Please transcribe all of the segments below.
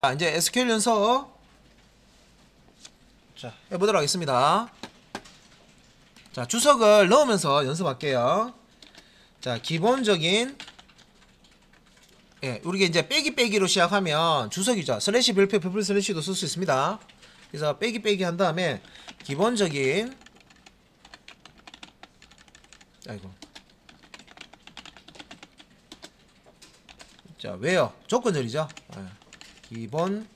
자, 이제 SQL 연습 자, 해보도록 하겠습니다. 자, 주석을 넣으면서 연습할게요. 자, 기본적인 우리가 이제 빼기로 시작하면 주석이죠. 슬래시 별표 별표 슬래시도 쓸 수 있습니다. 그래서 빼기 한 다음에 기본적인 아이고 자, 왜요? 조건절이죠. 기본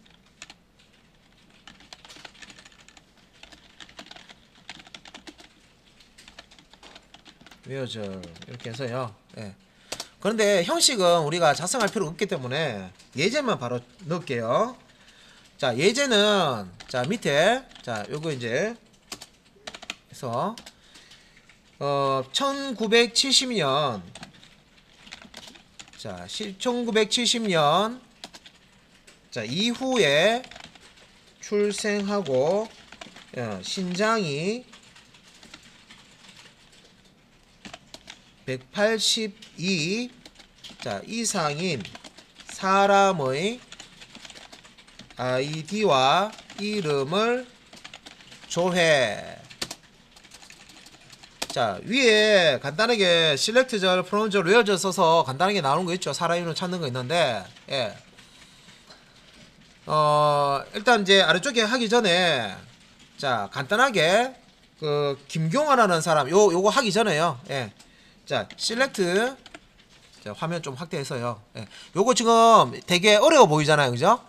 외어절 이렇게 해서요. 그런데 형식은 우리가 작성할 필요가 없기 때문에 예제만 바로 넣을게요. 자, 예제는 자 밑에 자 요거 이제 해서 1970년 자 1970년 자 이후에 출생하고 신장이 182 자 이상인 사람의 아이디와 이름을 조회. 자, 위에 간단하게 select절, from절, where절 써서 간단하게 나오는 거 있죠. 사람 이름 찾는 거 있는데 일단 이제 아래쪽에 하기 전에 자 간단하게 그 김경화라는 사람 요거 하기 전에요. 자, select 자, 화면 좀 확대해서요. 요거 지금 되게 어려워 보이잖아요. 그죠?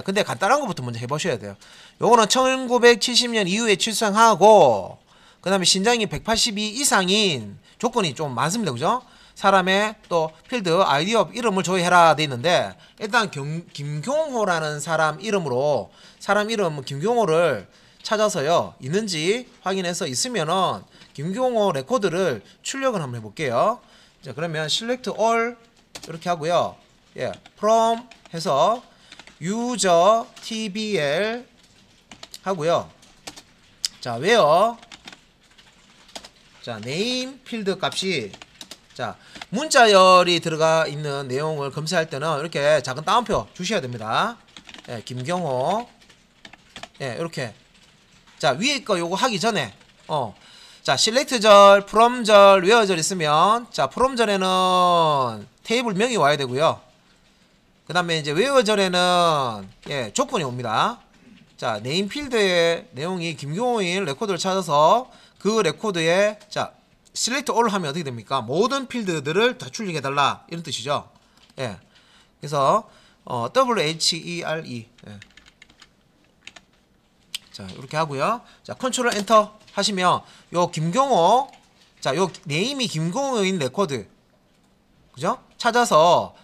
근데 간단한 것부터 먼저 해보셔야 돼요. 요거는 1970년 이후에 출생하고 그 다음에 신장이 182 이상인 조건이 좀 많습니다. 그죠? 사람의 또 필드 아이디어 이름을 조회해라 돼 있는데 일단 김경호라는 사람 이름으로 사람 이름 김경호를 찾아서요 있는지 확인해서 있으면은 김경호 레코드를 출력을 한번 해볼게요. 자, 그러면 select all 이렇게 하고요. from 해서 user tbl 하고요. 자, where 자 name 필드 값이 자 문자열이 들어가 있는 내용을 검사할 때는 이렇게 작은 따옴표 주셔야 됩니다. 김경호 이렇게 자 위에 거 요거 하기 전에 자 select절, from절, where절 있으면 자 from절에는 테이블 명이 와야 되고요. 그 다음에 이제 where절에는 조건이 옵니다. 자 네임 필드의 내용이 김경호인 레코드를 찾아서 그 레코드에 자 select all 하면 어떻게 됩니까? 모든 필드들을 다 출력해달라 이런 뜻이죠. 그래서 WHERE 자 이렇게 하고요. 자 컨트롤 엔터 하시면 요 김경호 자 요 네임이 김경호인 레코드 그죠? 찾아서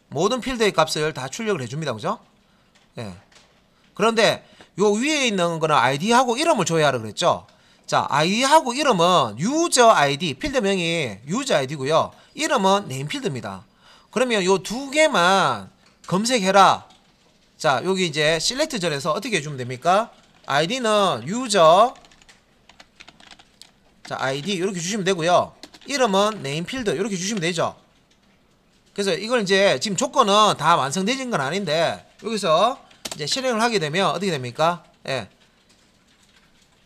모든 필드의 값을 다 출력을 해줍니다. 그죠? 그런데 요 위에 있는 거는 아이디하고 이름을 조회하라 그랬죠. 자, 아이디하고 이름은 유저 아이디, 필드명이 유저 아이디고요. 이름은 네임 필드입니다. 그러면 요 두 개만 검색해라. 자, 여기 이제 select절에서 어떻게 해주면 됩니까? 아이디는 유저 자, 아이디 이렇게 주시면 되고요. 이름은 네임 필드 이렇게 주시면 되죠. 그래서 이걸 이제 지금 조건은 다 완성되진 건 아닌데 여기서 이제 실행을 하게 되면 어떻게 됩니까?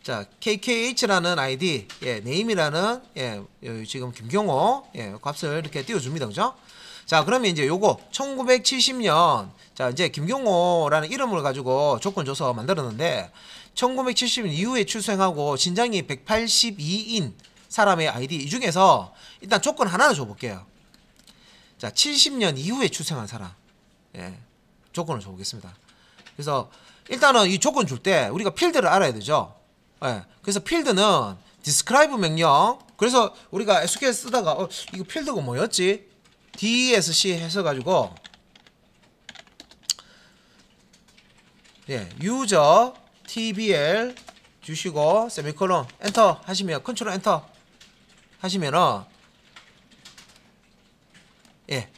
자, KKH라는 아이디, 네임이라는, 지금 김경호, 값을 이렇게 띄워줍니다. 그죠? 자, 그러면 이제 요거, 1970년, 자, 이제 김경호라는 이름을 가지고 조건 줘서 만들었는데, 1970년 이후에 출생하고 신장이 182인 사람의 아이디, 이 중에서 일단 조건 하나를 줘볼게요. 자, 70년 이후에 출생한 사람, 조건을 줘보겠습니다. 그래서 일단은 이 조건 줄 때 우리가 필드를 알아야 되죠. 그래서 필드는 describe 명령 그래서 우리가 SQL 쓰다가 이거 필드가 뭐였지? DSC 해서 가지고 user tbl 주시고 세미콜론 엔터 하시면 컨트롤 엔터 하시면은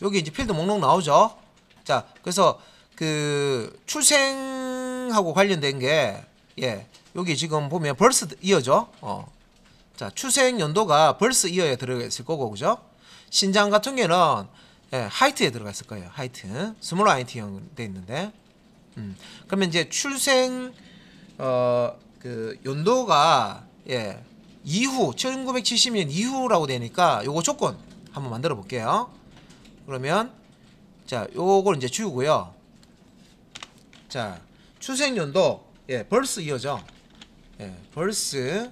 여기 이제 필드 목록 나오죠. 자 그래서 그 출생하고 관련된 게 여기 지금 보면 벌스 이어죠. 자 출생 연도가 벌스 이어에 들어가 있을 거고 그죠? 신장 같은 경우는 하이트에 들어가 있을 거예요. 하이트 스몰 하이트형 돼 있는데 그러면 이제 출생 그 연도가 이후 1970년 이후라고 되니까 요거 조건 한번 만들어 볼게요. 그러면 자 요걸 이제 지우고요. 자 출생 연도 벌스 이어죠. 벌스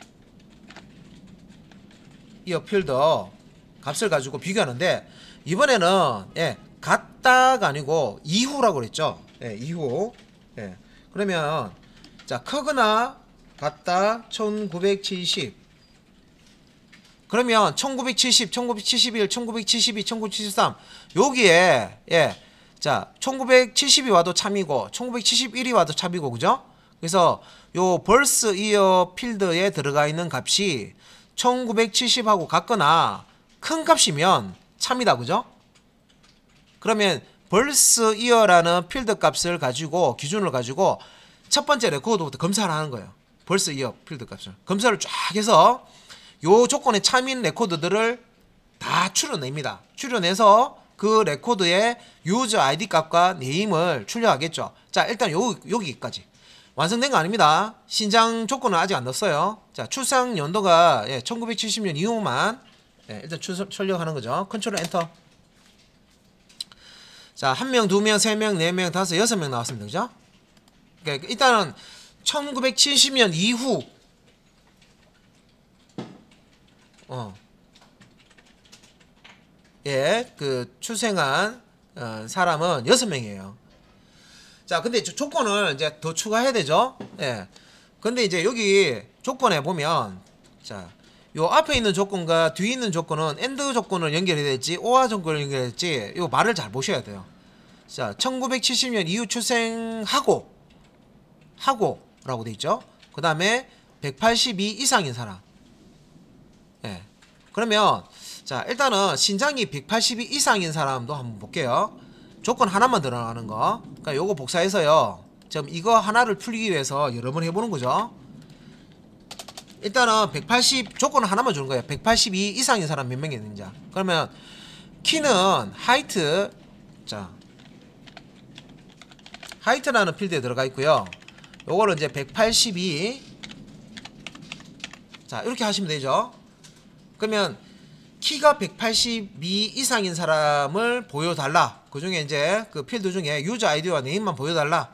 이어 필더 값을 가지고 비교하는데 이번에는 같다가 아니고 이후라고 그랬죠. 이후. 그러면 자 크거나 같다 1970. 그러면 1970, 1971, 1972, 1973 여기에 자 1970이 와도 참이고 1971이 와도 참이고 그죠? 그래서 요 벌스 이어 필드에 들어가 있는 값이 1970하고 같거나 큰 값이면 참이다 그죠? 그러면 벌스 이어라는 필드 값을 가지고 기준을 가지고 첫 번째 레코드부터 검사를 하는 거예요. 벌스 이어 필드 값을 검사를 쫙 해서 요 조건에 참인 레코드들을 다 추려냅니다. 추려내서 그 레코드의 유저 아이디 값과 네임을 출력하겠죠. 자 일단 여기까지 완성된 거 아닙니다. 신장 조건은 아직 안 넣었어요. 자 출생 연도가 1970년 이후만 일단 출력하는 거죠. 컨트롤 엔터. 자 1명, 2명, 3명, 4명, 5, 6명 나왔습니다. 그죠? 그러니까 일단은 1970년 이후 그 출생한 사람은 6명이에요. 자, 근데 조건을 이제 더 추가해야 되죠. 근데 이제 여기 조건에 보면 자, 요 앞에 있는 조건과 뒤에 있는 조건은 AND 조건을 연결해야 될지 OR 조건을 연결해야 될지 요 말을 잘 보셔야 돼요. 자, 1970년 이후 출생하고 라고 돼 있죠. 그 다음에 182 이상인 사람. 그러면 자 일단은 신장이 182 이상인 사람도 한번 볼게요. 조건 하나만 들어가는 거. 그러니까 요거 복사해서요. 지금 이거 하나를 풀기 위해서 여러 번 해보는 거죠. 일단은 180 조건을 하나만 주는 거예요. 182 이상인 사람 몇 명이 있는지. 그러면 키는 하이트. 자 하이트라는 필드에 들어가 있고요. 요거를 이제 182. 자 이렇게 하시면 되죠. 그러면 키가 182 이상인 사람을 보여달라. 그 중에 이제 그 필드 중에 유저 아이디와 네임만 보여달라.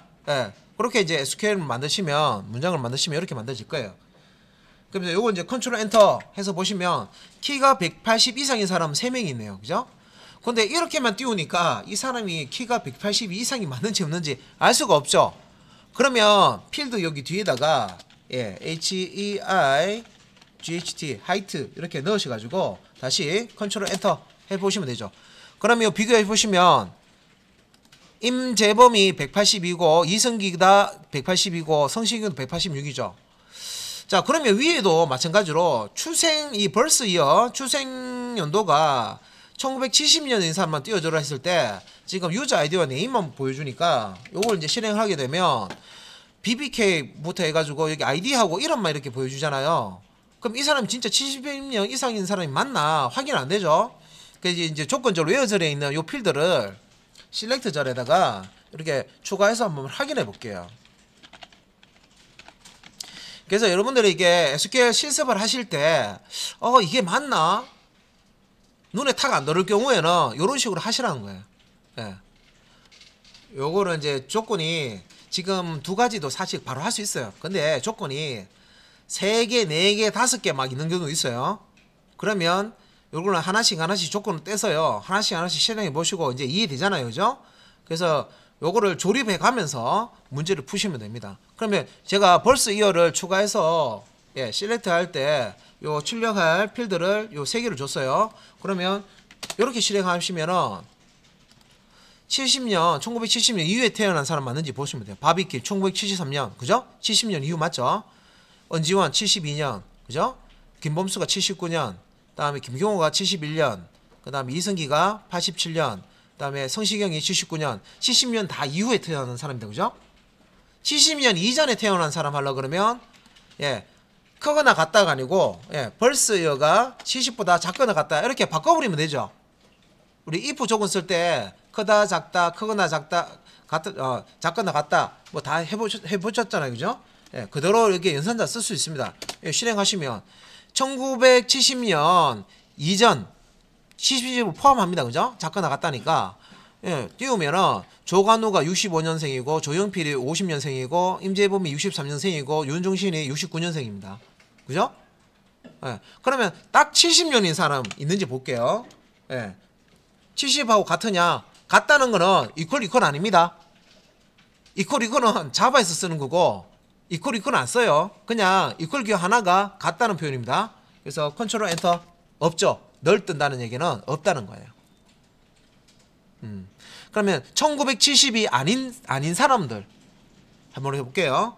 그렇게 이제 SQL을 만드시면 문장을 만드시면 이렇게 만들어질 거예요. 그러면 요거 이제 컨트롤 엔터 해서 보시면 키가 180 이상인 사람 3명이 있네요. 그죠? 근데 이렇게만 띄우니까 이 사람이 키가 182 이상이 맞는지 없는지 알 수가 없죠. 그러면 필드 여기 뒤에다가 HEI GHT 하이트 이렇게 넣으셔가지고 다시 컨트롤 엔터 해보시면 되죠. 그러면 비교해 보시면 임재범이 182고 이성기가 182고 성시경도 186이죠. 자 그러면 위에도 마찬가지로 출생 이 벌스 이어 출생 연도가 1970년인 사람만 띄워줘라 했을 때 지금 유저 아이디와 네임만 보여주니까 요걸 이제 실행하게 되면 BBK부터 해가지고 여기 아이디하고 이름만 이렇게 보여주잖아요. 그럼 이 사람이 진짜 70명 이상인 사람이 맞나 확인 안 되죠. 그래서 이제 조건적으로 웨어절에 있는 요 필드를 실렉트 절에다가 이렇게 추가해서 한번 확인해 볼게요. 그래서 여러분들이 이게 SQL 실습을 하실 때 이게 맞나? 눈에 탁 안 들을 경우에는 이런 식으로 하시라는 거예요. 요거는 이제 조건이 지금 2가지도 사실 바로 할 수 있어요. 근데 조건이 3개, 4개, 5개 막 있는 경우도 있어요. 그러면 요거는 하나씩 조건을 떼서요. 하나씩 실행해 보시고 이제 이해되잖아요. 그죠? 그래서 요거를 조립해 가면서 문제를 푸시면 됩니다. 그러면 제가 벌스 이어를 추가해서 실렉트 할 때 요 출력할 필드를 요 3개를 줬어요. 그러면 요렇게 실행하시면은 1970년 이후에 태어난 사람 맞는지 보시면 돼요. 바비킴 1973년 그죠? 70년 이후 맞죠? 은지원 72년 그죠? 김범수가 79년 다음에 김경호가 71년 그 다음에 이승기가 87년 그 다음에 성시경이 79년 70년 다 이후에 태어난 사람입니다. 그죠? 70년 이전에 태어난 사람 하려고 그러면 크거나 같다가 아니고 벌스 이어가 70보다 작거나 같다 이렇게 바꿔버리면 되죠. 우리 if 조건 쓸 때 크다 작다 크거나 작다 작거나 같다 뭐 다 해보셨잖아요, 그죠? 예, 그대로 이렇게 연산자 쓸 수 있습니다. 예, 실행하시면 1970년 이전 시집을 포함합니다, 그죠? 작거나 같다니까. 예, 띄우면은 조관우가 65년생이고 조영필이 50년생이고 임재범이 63년생이고 윤종신이 69년생입니다. 그죠? 예, 그러면 딱 70년인 사람 있는지 볼게요. 예, 70하고 같으냐? 같다는 거는 이퀄 아닙니다. 이퀄은 자바에서 쓰는 거고 이퀄 안 써요. 그냥 이퀄 기호 하나가 같다는 표현입니다. 그래서 컨트롤 엔터 없죠. 널 뜬다는 얘기는 없다는 거예요. 그러면 1970이 아닌 사람들 한번 해볼게요.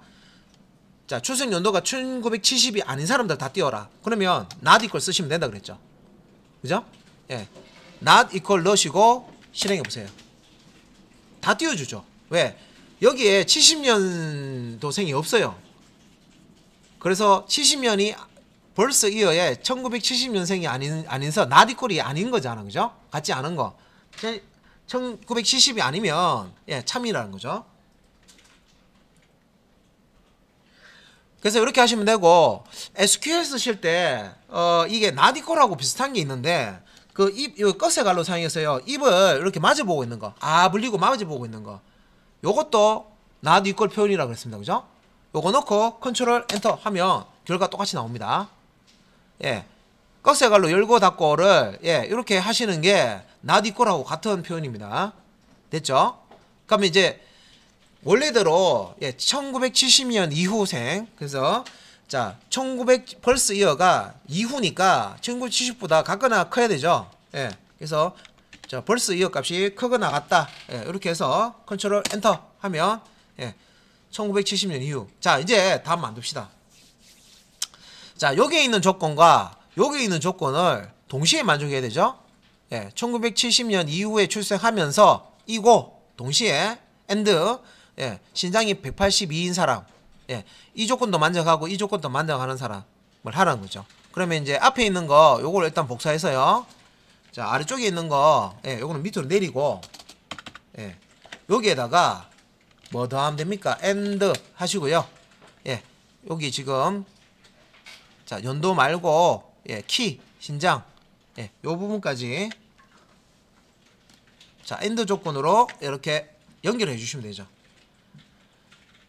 자, 출생 연도가 1970이 아닌 사람들 다 띄워라. 그러면 not equal 쓰시면 된다 그랬죠. 그죠? 예, not equal 넣으시고 실행해보세요. 다 띄워주죠. 왜? 여기에 70년도생이 없어요. 그래서 70년이 벌써 이어에 1970년생이 아닌서 not equal이 아닌 거잖아. 그죠? 같지 않은 거. 1970이 아니면 예, 참이라는 거죠. 그래서 이렇게 하시면 되고 SQL 쓰실 때 이게 not equal하고 비슷한 게 있는데 그 컷의 갈로 사용해서요. 입을 이렇게 마주보고 있는 거. 불리고 마주보고 있는 거. 요것도 not equal 표현이라고 그랬습니다. 그죠? 요거 넣고 컨트롤 엔터 하면 결과 똑같이 나옵니다. 예. 컷의 갈로 열고 닫고를 예, 이렇게 하시는 게 not equal하고 같은 표현입니다. 됐죠? 그러면 이제 원래대로 예, 1970년 이후생. 그래서 자, 1900 벌스 이어가 이후니까 1970보다 같거나 커야 되죠. 예. 그래서 자, 벌스 이어 값이 크거나 같다. 예, 이렇게 해서 컨트롤 엔터 하면 예, 1970년 이후. 자, 이제 답 만듭시다. 자, 여기에 있는 조건과 여기에 있는 조건을 동시에 만족해야 되죠. 예, 1970년 이후에 출생하면서 이고 동시에 and 예, 신장이 182인 사람. 예, 이 조건도 만족하고 이 조건도 만족하는 사람을 하라는 거죠. 그러면 이제 앞에 있는 거 요걸 일단 복사해서요. 자, 아래쪽에 있는 거 예, 요거는 밑으로 내리고 예, 여기에다가 뭐 더 하면 됩니까? and 하시고요. 예, 여기 지금 자, 연도 말고 예, 키, 신장 예, 요 부분까지 자, and 조건으로 이렇게 연결해 주시면 되죠.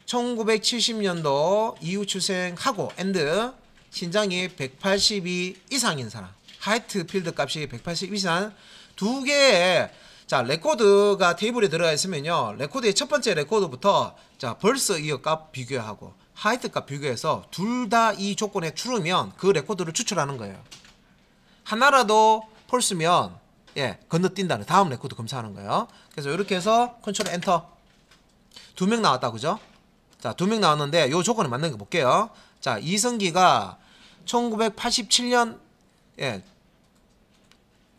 1970년도 이후 출생하고 and 신장이 182 이상인 사람, 하이트 필드 값이 180 이상 두 개의 자, 레코드가 테이블에 들어가 있으면요, 레코드의 첫 번째 레코드부터 자, 벌스 이어 값 비교하고 하이트 값 비교해서 둘 다 이 조건에 추르면 그 레코드를 추출하는 거예요. 하나라도 폴스면 예, 건너뛴다는 다음 레코드 검사하는 거예요. 그래서 이렇게 해서 컨트롤 엔터. 2명 나왔다, 그죠? 자, 2명 나왔는데 요 조건에 맞는 거 볼게요. 자, 이성기가 1987년 예,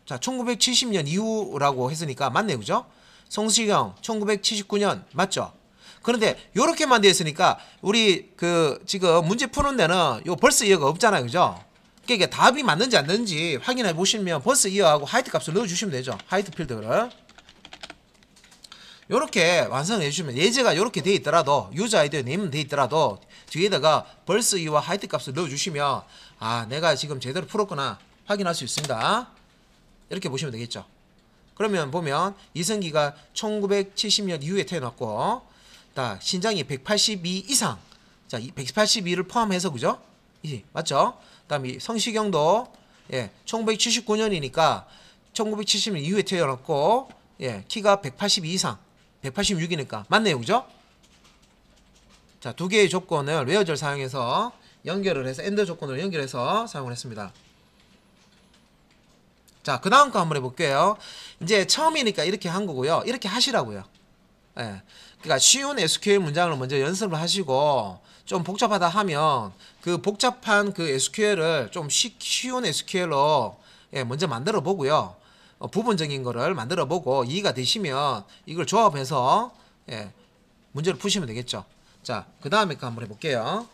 자, 1970년 이후라고 했으니까 맞네요, 그죠? 성시경 1979년 맞죠? 그런데 요렇게만 되어 있으니까 우리 그 지금 문제 푸는 데는 요 벌스 이어가 없잖아요, 그죠? 그러니까 답이 맞는지 안 맞는지 확인해 보시면 벌스 이어하고 하이트 값을 넣어 주시면 되죠. 하이트 필드를 요렇게 완성해 주시면, 예제가 요렇게 되어 있더라도 유저 아이디어 네임 되어 있더라도 뒤에다가 벌스 이어와 하이트 값을 넣어 주시면 내가 지금 제대로 풀었구나 확인할 수 있습니다. 이렇게 보시면 되겠죠. 그러면 보면 이성기가 1970년 이후에 태어났고 신장이 182 이상, 자, 182를 포함해서, 그죠? 맞죠? 그 다음에 성시경도 예, 1979년이니까 1970년 이후에 태어났고 예, 키가 182 이상, 186이니까 맞네요, 그죠? 자, 두 개의 조건을 웨어절 사용해서 연결을 해서 엔드 조건을 연결해서 사용을 했습니다. 자, 그 다음 거 한번 해볼게요. 이제 처음이니까 이렇게 한 거고요. 이렇게 하시라고요. 예. 그러니까 쉬운 SQL 문장을 먼저 연습을 하시고 좀 복잡하다 하면 그 복잡한 그 SQL을 좀 쉬운 SQL로 예, 먼저 만들어 보고요. 부분적인 거를 만들어 보고 이해가 되시면 이걸 조합해서 예, 문제를 푸시면 되겠죠. 자, 그 다음에 거 한번 해볼게요.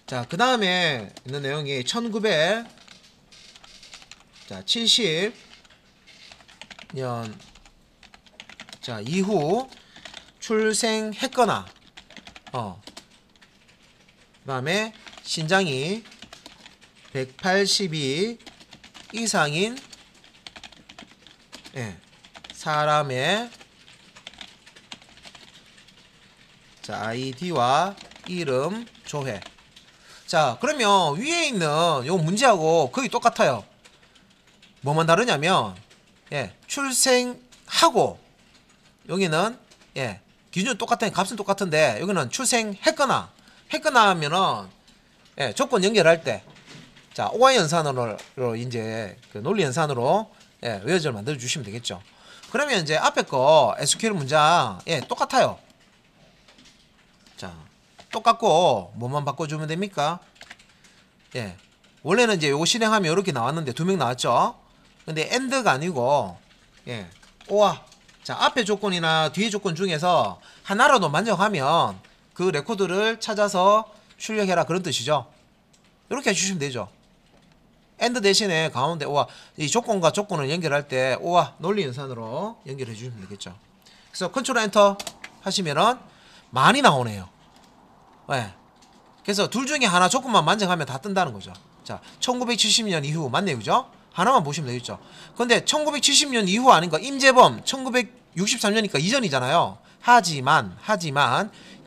자, 그 다음에 있는 내용이 1970년 자, 이후 출생했거나 그다음에 신장이 182 이상인 사람의 자, 아이디와 이름 조회. 자, 그러면 위에 있는 요 문제하고 거의 똑같아요. 뭐만 다르냐면 출생하고 여기는 기준 똑같은 값은 똑같은데 여기는 출생했거나 하면은 조건 연결할 때 자, OI 연산으로 이제 그 논리 연산으로 외워져를 만들어 주시면 되겠죠. 그러면 이제 앞에 거 SQL 문장 똑같아요. 자, 똑같고 뭐만 바꿔주면 됩니까? 원래는 이제 요거 실행하면 이렇게 나왔는데 2명 나왔죠. 근데 AND가 아니고 OR. 자, 앞에 조건이나 뒤에 조건 중에서 하나라도 만족하면 그 레코드를 찾아서 출력해라 그런 뜻이죠. 이렇게 해주시면 되죠. AND 대신에 가운데 OR, 이 조건과 조건을 연결할 때 OR 논리 연산으로 연결해 주시면 되겠죠. 그래서 컨트롤 엔터 하시면은 많이 나오네요. 그래서 둘 중에 하나 조건만 만족하면 다 뜬다는 거죠. 자, 1970년 이후 맞네요, 그죠? 하나만 보시면 되겠죠. 근데 1970년 이후 아닌가? 임재범 1963년이니까 이전이잖아요. 하지만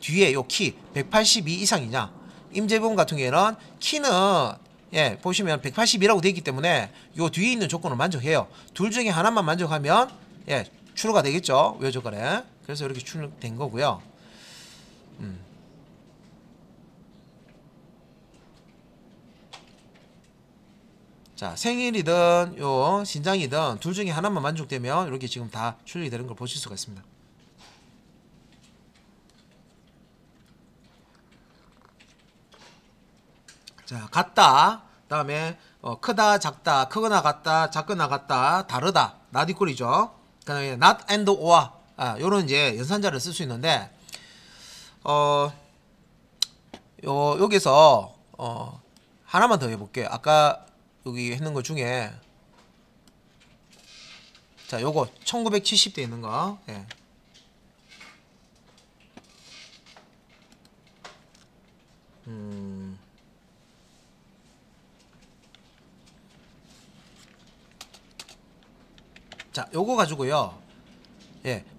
뒤에 요 키 182 이상이냐? 임재범 같은 경우에는 키는 보시면 182라고 되어 있기 때문에 요 뒤에 있는 조건을 만족해요. 둘 중에 하나만 만족하면 추로가 되겠죠. 외조건에. 그래서 이렇게 출력된 거고요. 자, 생일이든 요 신장이든 둘 중에 하나만 만족되면 이렇게 지금 다 출력이 되는 걸 보실 수가 있습니다. 자, 같다. 다음에 크다, 작다, 크거나 같다, 작거나 같다, 다르다, not equal이죠. 그다음에 not and or 요런 이제 연산자를 쓸 수 있는데 여기서 하나만 더 해볼게요. 아까 여기 했는 것 중에 자, 요거 1970대 있는 거. 자, 요거 가지고요.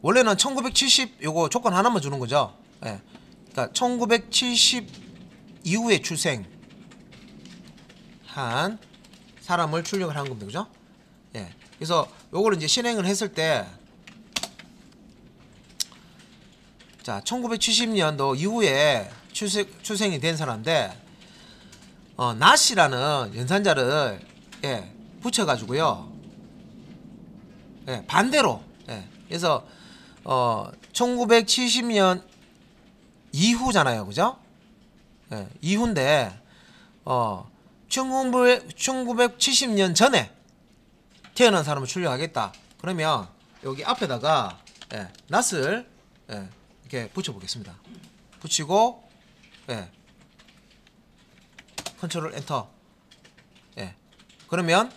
원래는 1970 요거 조건 하나만 주는 거죠. 그러니까 1970 이후에 출생 한 사람을 출력을 하는 겁니다. 그죠? 그래서 요거를 이제 실행을 했을 때 자, 1970년도 이후에 출생이 된 사람인데 not이라는 연산자를 붙여 가지고요. 반대로 그래서 1970년 이후잖아요. 그죠? 이후인데 1970년 전에 태어난 사람을 출력하겠다. 그러면 여기 앞에다가 not을 이렇게 붙여 보겠습니다. 붙이고 컨트롤 엔터. 그러면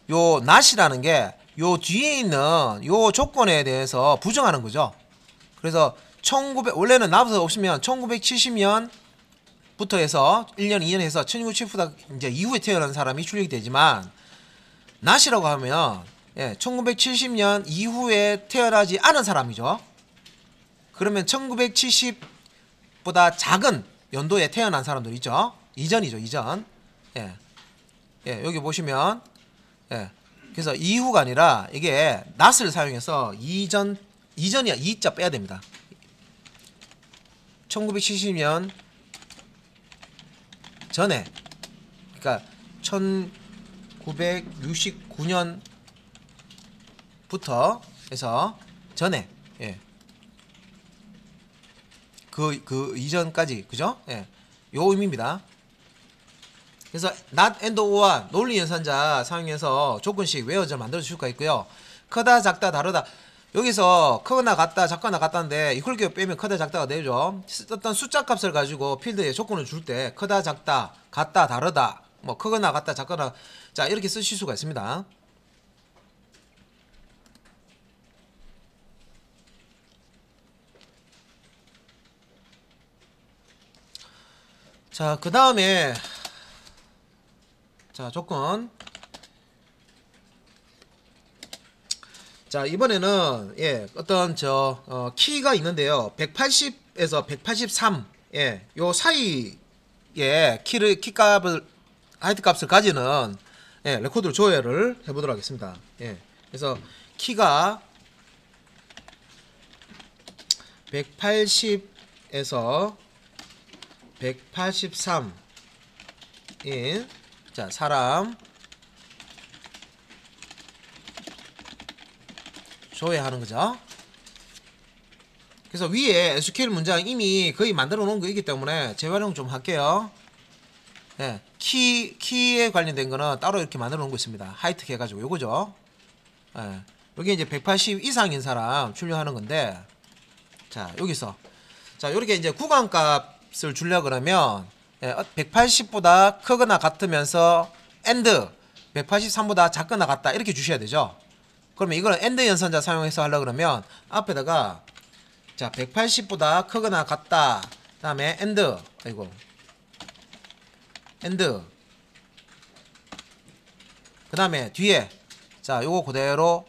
요 not이라는 게 요 뒤에 있는 요 조건에 대해서 부정하는 거죠. 그래서 원래는 not부터 없으면 1970년부터 해서 1년, 2년 해서 1970보다 이제 이후에 태어난 사람이 출력이 되지만 not이라고 하면 1970년 이후에 태어나지 않은 사람이죠. 그러면 1970보다 작은 연도에 태어난 사람들 있죠. 이전이죠, 이전. 여기 보시면 그래서 이후가 아니라 이게 not을 사용해서 이전이야. 이자 빼야 됩니다. 1970년 전에, 그러니까 1969년부터 해서 전에 그 이전까지, 그죠? 요 의미입니다. 그래서 not and or 논리 연산자 사용해서 조건식 외워져 만들어 줄 수가 있고요. 크다, 작다, 다르다. 여기서 크거나 같다, 작거나 같다인데 이걸 빼면 크다, 작다가 되죠. 어떤 숫자 값을 가지고 필드에 조건을 줄 때 크다, 작다, 같다, 다르다, 뭐 크거나 같다, 작거나, 자, 이렇게 쓰실 수가 있습니다. 자, 그 다음에 자, 조건. 자, 이번에는 어떤 키가 있는데요. 180에서 183 요 사이에 키값을 하이트 값을 가지는 레코드를 조회를 해보도록 하겠습니다. 그래서 키가 180에서 183인 자, 사람 조회하는 거죠. 그래서 위에 SQL 문장 이미 거의 만들어 놓은 거 있기 때문에 재활용 좀 할게요. 키에 관련된 거는 따로 이렇게 만들어 놓은 거 있습니다. 하이트 해가지고 요거죠. 여기 이제 180 이상인 사람 출력하는 건데, 자, 여기서 자, 요렇게 이제 구간값을 주려 그러면 180보다 크거나 같으면서 AND 183보다 작거나 같다 이렇게 주셔야 되죠. 그러면 이거는 AND 연산자 사용해서 하려 그러면 앞에다가 자, 180보다 크거나 같다. 다음에 AND AND 그 다음에 뒤에 자, 요거 그대로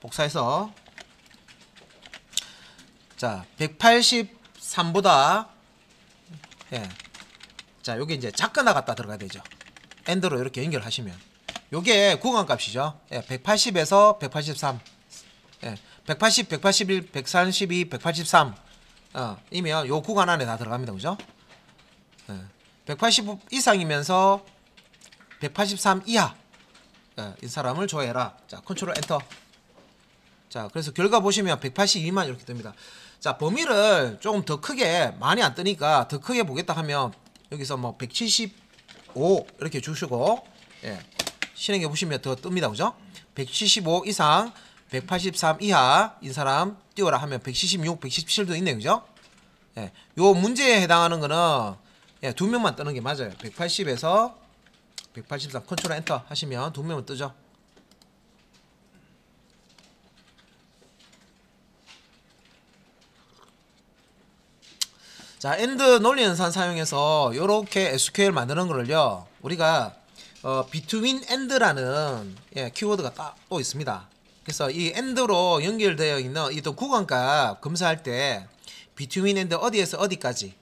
복사해서 자, 183보다 자, 요게 이제 작거나 같다 들어가야 되죠. AND로 이렇게 연결하시면 요게 구간값이죠. 180에서 183 180, 181, 132, 183 이면 요 구간 안에 다 들어갑니다. 그죠? 180 이상이면서 183 이하 이 사람을 조회해라. 자, 컨트롤 엔터. 자, 그래서 결과 보시면 182만 이렇게 뜹니다. 자, 범위를 조금 더 크게 많이 안 뜨니까 더 크게 보겠다 하면 여기서 뭐 175 이렇게 주시고 실행해 보시면 더 뜹니다. 그죠? 175 이상 183 이하 인 사람 띄워라 하면 176, 177도 있네. 그죠? 요 문제에 해당하는 거는 두 명만 뜨는 게 맞아요. 180에서 183 컨트롤 엔터 하시면 두 명은 뜨죠. 자, AND 논리 연산 사용해서 요렇게 SQL 만드는 거를요, 우리가 between AND라는 키워드가 딱 또 있습니다. 그래서 이 AND로 연결되어 있는 이 또 구간값 검사할 때 between AND 어디에서 어디까지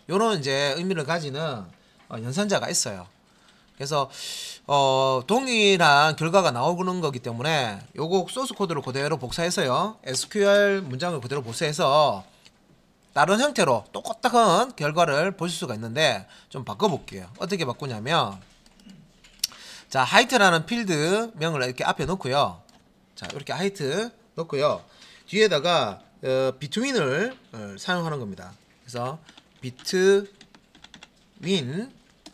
요런 이제 의미를 가지는 연산자가 있어요. 그래서 동일한 결과가 나오는 거기 때문에 요거 소스 코드를 그대로 복사해서요, SQL 문장을 그대로 복사해서 다른 형태로 똑같은 결과를 보실 수가 있는데 좀 바꿔볼게요. 어떻게 바꾸냐면, 자, 하이트라는 필드 명을 이렇게 앞에 놓고요. 자, 이렇게 하이트 놓고요. 뒤에다가 between을 사용하는 겁니다. 그래서 between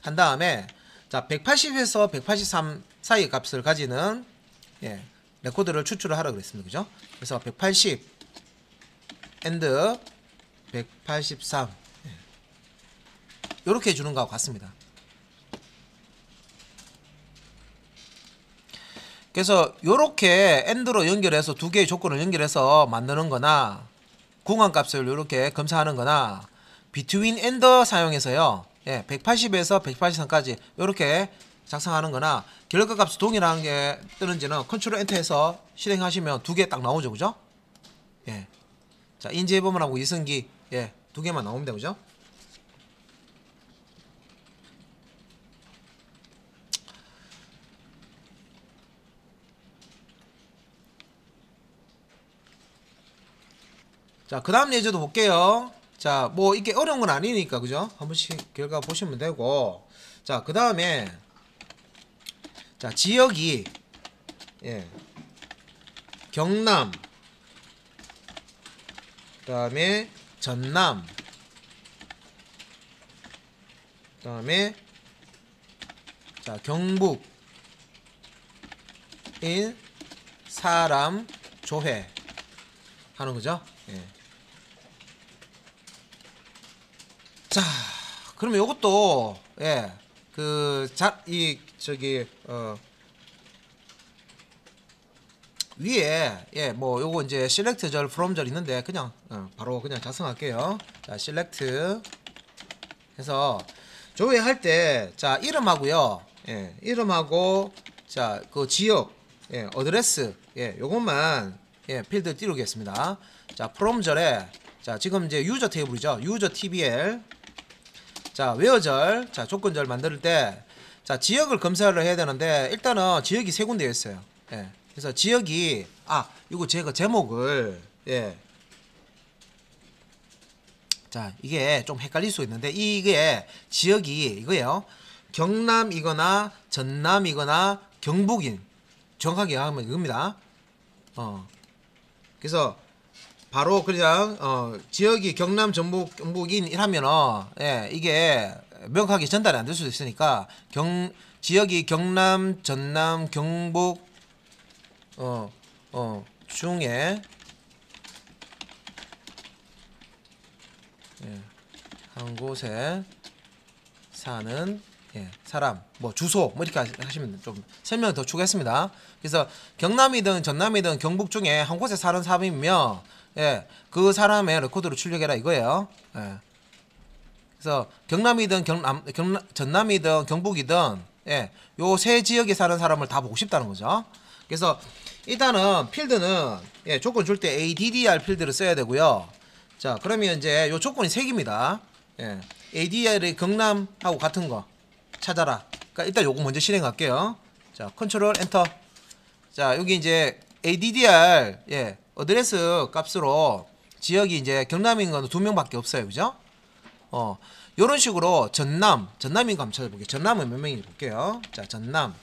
한 다음에 자, 180에서 183 사이 값을 가지는 레코드를 추출을 하라 그랬습니다. 그죠? 그래서 180 and 183 이렇게 해주는 것과 같습니다. 그래서 요렇게 AND로 연결해서 두 개의 조건을 연결해서 만드는 거나 구간값을 요렇게 검사하는 거나 between AND 사용해서요 180에서 183까지 요렇게 작성하는 거나 결과값이 동일한 게 뜨는지는 컨트롤 엔터해서 실행하시면 두 개 딱 나오죠. 그죠? 자, 인지해보면하고 이승기 두 개만 나옵니다. 그죠? 자, 그 다음 예제도 볼게요. 자, 뭐 이게 어려운 건 아니니까 그죠? 한 번씩 결과 보시면 되고, 자, 그 다음에 자, 지역이 경남, 그 다음에 전남, 그 다음에 자, 경북인 사람 조회 하는 거죠. 자, 그러면 요것도 위에 뭐 요거 이제 select 절 from 절 있는데 그냥 바로 그냥 작성할게요. 자, select 해서 조회할 때, 자, 이름하고요. 예, 이름하고, 자, 그 지역, 예, 어드레스, 예, 요것만, 예, 필드 띄우겠습니다. 자, 프롬절에, 자, 지금 이제 유저 테이블이죠. 유저 TBL. 자, 웨어절, 자, 조건절 만들 때, 자, 지역을 검사를 해야 되는데, 일단은 지역이 세 군데 있어요. 예, 그래서 지역이, 이거 제가 제목을, 예, 자, 이게 좀 헷갈릴 수 있는데 이게 지역이 이거예요. 경남이거나 전남이거나 경북인, 정확하게 하면 이겁니다. 그래서 바로 그냥 지역이 경남 전북 경북인 이라면은, 예, 이게 명확하게 전달이 안 될 수도 있으니까 지역이 경남 전남 경북 중에, 예, 한 곳에 사는, 예, 사람, 뭐 주소, 뭐 이렇게 하시면 좀 설명을 더 추가했습니다. 그래서 경남이든 전남이든 경북 중에 한 곳에 사는 사람이면, 예, 그 사람의 레코드를 출력해라 이거예요. 예. 그래서 경남이든 전남이든 경북이든, 예, 요 세 지역에 사는 사람을 다 보고 싶다는 거죠. 그래서 일단은 필드는, 예, 조건 줄 때 ADDR 필드를 써야 되고요. 자, 그러면 이제 요 조건이 3개입니다. 예, ADR이 경남하고 같은 거 찾아라. 그러니까 일단 요거 먼저 실행할게요. 자, 컨트롤 엔터. 자, 여기 이제 ADDR, 예, 어드레스 값으로 지역이 이제 경남인 건 2명밖에 없어요. 그죠? 요런 식으로 전남인 거 한번 찾아볼게요. 전남은 몇 명인지 볼게요. 자, 전남은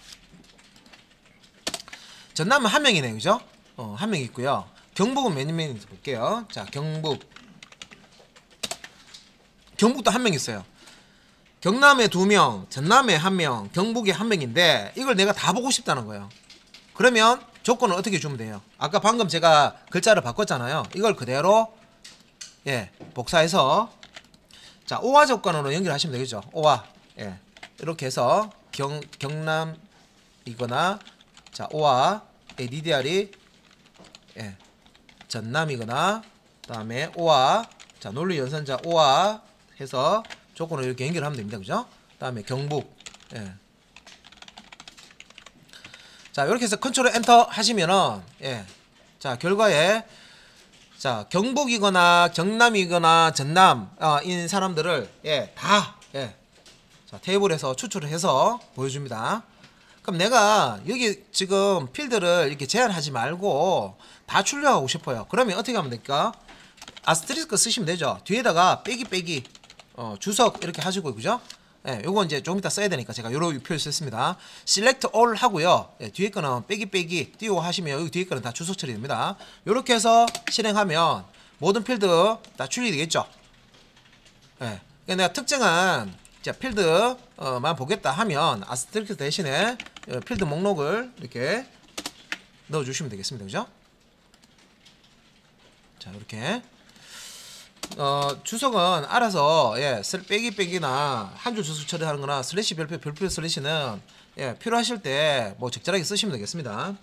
1명이네요. 그죠? 1명 있고요. 경북은 몇 명인지 볼게요. 자, 경북도 1명 있어요. 경남에 2명, 전남에 1명, 경북에 1명인데 이걸 내가 다 보고 싶다는 거예요. 그러면 조건을 어떻게 주면 돼요? 아까 방금 제가 글자를 바꿨잖아요. 이걸 그대로, 예, 복사해서, 자, 오화 조건으로 연결하시면 되겠죠. 오화, 예, 이렇게 해서 경남이거나, 자, 오화 ADDR이, 예, 전남이거나, 그 다음에 오화, 자, 논리 연산자 오화 해서 조건을 이렇게 연결하면 됩니다. 그죠? 그 다음에 경북, 예. 자, 이렇게 해서 컨트롤 엔터 하시면은, 예, 자, 결과에, 자, 경북이거나 경남이거나 전남인 사람들을, 예, 다, 예, 자, 테이블에서 추출을 해서 보여줍니다. 그럼 내가 여기 지금 필드를 이렇게 제한하지 말고 다 출력하고 싶어요. 그러면 어떻게 하면 될까? 아스테리스크 쓰시면 되죠. 뒤에다가 빼기 주석 이렇게 하시고, 그죠? 예, 요거 이제 좀 이따 써야 되니까 제가 요런 표현 썼습니다. select all 하고요. 예, 뒤에 거는 빼기 띄우고 하시면 여기 뒤에 거는 다 주석 처리됩니다. 요렇게 해서 실행하면 모든 필드 다 출력이 되겠죠. 예, 그러니까 내가 특정한, 자, 필드만 보겠다 하면 아스테리스크 대신에 필드 목록을 이렇게 넣어주시면 되겠습니다. 그죠? 자, 이렇게 주석은 알아서, 예, 빼기나 한 줄 주석 처리하는 거나 슬래시 별표 슬래시는, 예, 필요하실 때 뭐 적절하게 쓰시면 되겠습니다.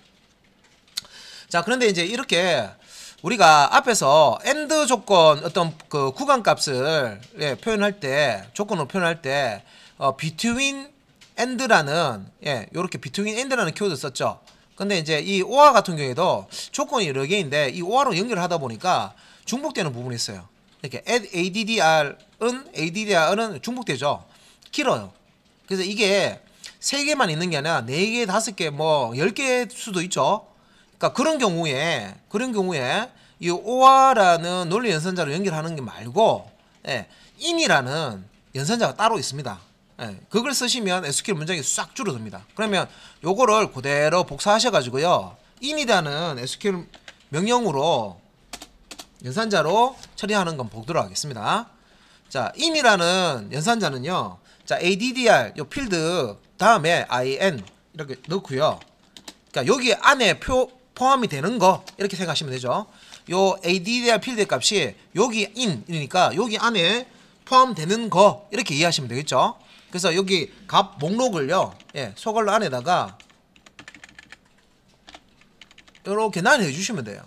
자, 그런데 이제 이렇게 우리가 앞에서 AND 조건 어떤 그 구간 값을, 예, 표현할 때, 조건으로 표현할 때 between and라는, 예, 요렇게 between and라는 키워드 썼죠. 근데 이제 이 OR 같은 경우에도 조건이 여러 개인데 이 OR로 연결하다 보니까 중복되는 부분이 있어요. 이렇게 ADDR은 중복되죠. 길어요. 그래서 이게 3개만 있는 게 아니라 4개, 5개, 뭐 10개 수도 있죠. 그러니까 그런 경우에 이 OR라는 논리 연산자로 연결하는 게 말고, 예, in이라는 연산자가 따로 있습니다. 예, 그걸 쓰시면 SQL 문장이 싹 줄어듭니다. 그러면 요거를 그대로 복사하셔가지고요, in이라는 SQL 명령으로 연산자로 처리하는 건 보도록 하겠습니다. 자, in이라는 연산자는요, 자, ADDR 요 필드 다음에 in 이렇게 넣고요. 그러니까 여기 안에 포함이 되는 거 이렇게 생각하시면 되죠. 요 ADDR 필드 값이 여기 in이니까 여기 안에 포함되는 거 이렇게 이해하시면 되겠죠. 그래서 여기 값 목록을요, 예, 소괄로 안에다가 이렇게 나뉘어 주시면 돼요.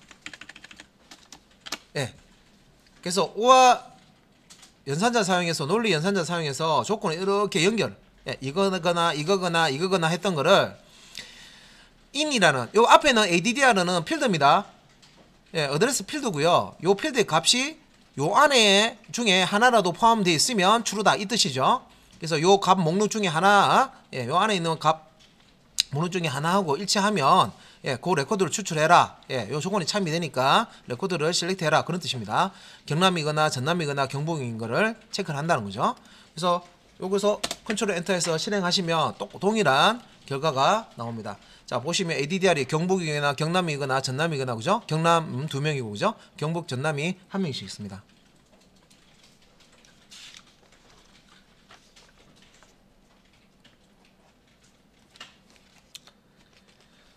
예. 그래서 연산자 사용해서 논리 연산자 사용해서 조건을 이렇게 연결, 예, 이거거나 이거거나 이거거나 했던 거를 in이라는 요 앞에는 addr는 필드입니다. 예, 어드레스 필드고요. 요 필드의 값이 요 안에 중에 하나라도 포함되어 있으면 true다 이 뜻이죠. 그래서 요 값 목록 중에 하나, 예, 요 안에 있는 값 목록 중에 하나하고 일치하면, 예, 그 레코드를 추출해라. 예, 요 조건이 참이 되니까 레코드를 셀렉트해라 그런 뜻입니다. 경남이거나 전남이거나 경북인 거를 체크를 한다는 거죠. 그래서 여기서 컨트롤 엔터해서 실행하시면 또 동일한 결과가 나옵니다. 자, 보시면 ADDR이 경북이거나 경남이거나 전남이거나, 그죠? 경남 2명이고, 그죠? 경북 전남이 1명씩 있습니다.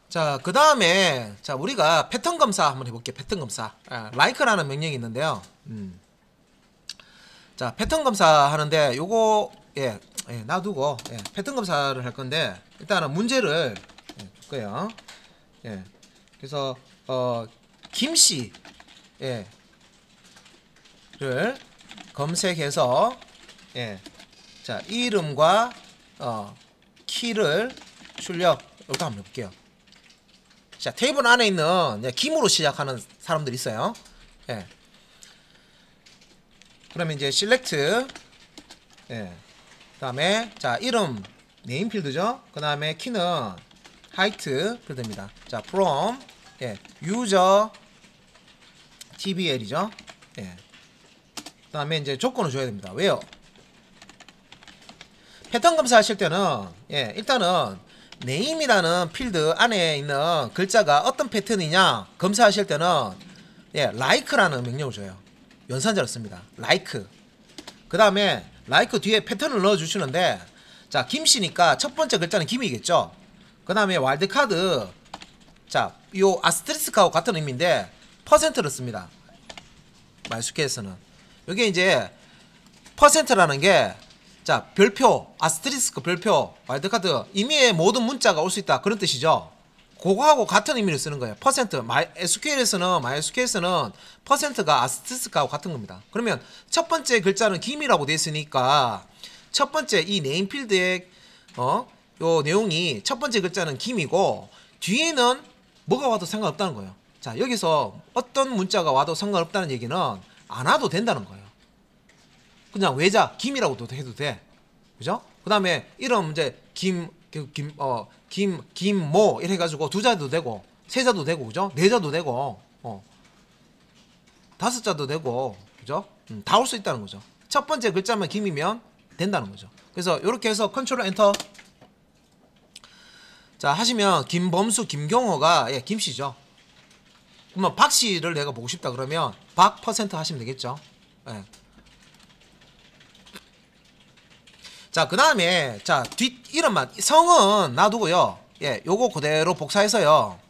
자, 그 다음에, 자, 우리가 패턴 검사 한번 해볼게요. 패턴 검사. like라는 명령이 있는데요. 자, 패턴 검사 하는데, 요거, 예, 놔두고, 예, 패턴 검사를 할 건데, 일단은 문제를, 예, 줄 거예요. 예. 그래서, 김씨, 예, 를 검색해서, 예, 자, 이름과, 키를 출력, 이렇게 한번 해볼게요. 자, 테이블 안에 있는 김으로 시작하는 사람들이 있어요. 예. 그러면 이제 select, 예. 그 다음에 자, 이름 네임 필드죠. 그 다음에 키는 height 필드입니다. 자, from, 예, user tbl이죠. 예. 그 다음에 이제 조건을 줘야 됩니다. 왜요? 패턴 검사하실 때는, 예, 일단은 네임이라는 필드 안에 있는 글자가 어떤 패턴이냐 검사하실 때는, 예, like라는 명령을 줘요. 연산자를 씁니다. like. 그 다음에 like 뒤에 패턴을 넣어 주시는데, 자, 김씨니까 첫 번째 글자는 김이겠죠. 그 다음에 와일드카드, 자, 요 아스테리스크하고 같은 의미인데 퍼센트를 씁니다. MySQL에서는 이게 이제 퍼센트라는 게, 자, 별표, 아스테리스크 별표, 와일드카드 임의의 모든 문자가 올 수 있다 그런 뜻이죠. 그거하고 같은 의미를 쓰는 거예요. 퍼센트. MySQL에서는 퍼센트가 아스테리스크하고 같은 겁니다. 그러면 첫 번째 글자는 김이라고 돼 있으니까 첫 번째 이 네임 필드의 요 내용이 첫 번째 글자는 김이고 뒤에는 뭐가 와도 상관없다는 거예요. 자, 여기서 어떤 문자가 와도 상관없다는 얘기는 안 와도 된다는 거예요. 그냥 외자 김이라고도 해도 돼. 그죠? 그 다음에 이름 이제 김모 이래 가지고 두 자도 되고 세 자도 되고, 그죠? 네 자도 되고 다섯 자도 되고, 그죠? 다 올 수 있다는 거죠. 첫 번째 글자만 김이면 된다는 거죠. 그래서 이렇게 해서 컨트롤 엔터, 자, 하시면 김범수 김경호가, 예, 김씨죠. 그러면 박씨를 내가 보고 싶다 그러면 박 퍼센트 하시면 되겠죠. 예. 자, 그 다음에, 자, 뒷 이름만, 성은 놔두고요. 예, 요거 그대로 복사해서요.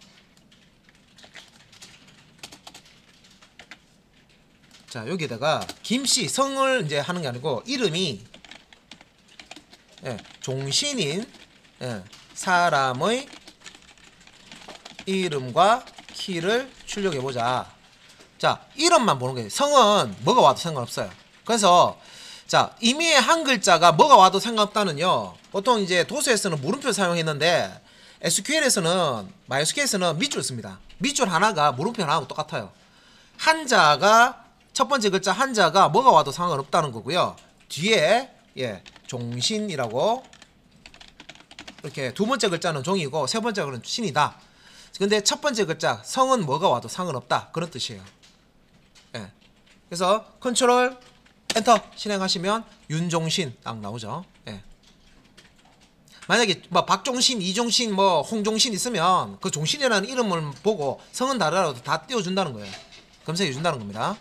자, 여기에다가 김씨 성을 이제 하는 게 아니고 이름이, 예, 종신인, 예, 사람의 이름과 키를 출력해보자. 자, 이름만 보는 거예요. 성은 뭐가 와도 상관없어요. 그래서 자, 임의의 한 글자가 뭐가 와도 상관없다는요, 보통 이제 도서에서는 물음표 사용했는데 SQL에서는, MySQL에서는 밑줄 씁니다. 밑줄 하나가 물음표 하나하고 똑같아요. 한자가, 첫 번째 글자 한자가 뭐가 와도 상관없다는 거고요. 뒤에, 예, 종신이라고, 이렇게 두 번째 글자는 종이고 세 번째 글자는 신이다. 근데 첫 번째 글자 성은 뭐가 와도 상관없다 그런 뜻이에요. 예. 그래서 컨트롤 엔터 실행하시면 윤종신 딱 나오죠. 예. 만약에 뭐 박종신, 이종신, 뭐 홍종신 있으면 그 종신이라는 이름을 보고 성은 다르더라도 다 띄워준다는 거예요. 검색해 준다는 겁니다.